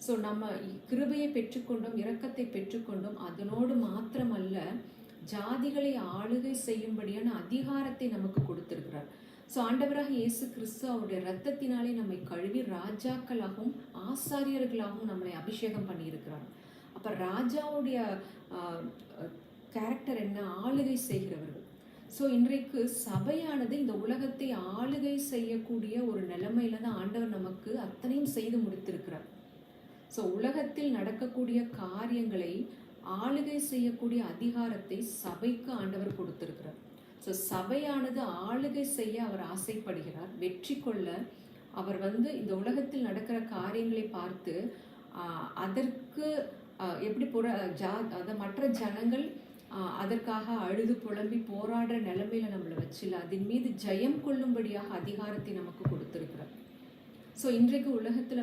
So நம்ம கிருபையை பெற்றுக்கொண்டோம், இரக்கத்தை பெற்றுக்கொண்டோம். அதனோடு மாத்திரமல்ல, ஜாதிகளை ஆளுகை செய்யும்படியான அதிகாரத்தை நமக்கு கொடுத்திருக்கிறார். ஸோ ஆண்டவராக இயேசு கிறிஸ்து அவருடைய இரத்தத்தினாலே நம்மை கழுவி ராஜாக்களாகவும் ஆசாரியர்களாகவும் நம்மளை அபிஷேகம் பண்ணியிருக்கிறார். அப்போ ராஜாவுடைய கேரக்டர் என்ன? ஆளுகை செய்கிறவர்கள். ஸோ இன்றைக்கு சபையானது இந்த உலகத்தை ஆளுகை செய்யக்கூடிய ஒரு நிலைமையில தான் ஆண்டவர் நமக்கு அத்தனையும் செய்து முடித்திருக்கிறார். ஸோ உலகத்தில் நடக்கக்கூடிய காரியங்களை ஆளுகை செய்யக்கூடிய அதிகாரத்தை சபைக்கு ஆண்டவர் கொடுத்திருக்கிறார். ஸோ சபையானது ஆளுகை செய்ய அவர் ஆசைப்படுகிறார். வெற்றி கொள்ள அவர் இந்த உலகத்தில் நடக்கிற காரியங்களை பார்த்து அதற்கு எப்படி மற்ற ஜனங்கள் அதற்காக அழுது புலம்பி போராடுற நிலைமையில நம்மளை வச்சில்ல, அதன் மீது ஜெயம் கொள்ளும்படியாக அதிகாரத்தை நமக்கு கொடுத்திருக்கிறார். ஸோ இன்றைக்கு உலகத்தில்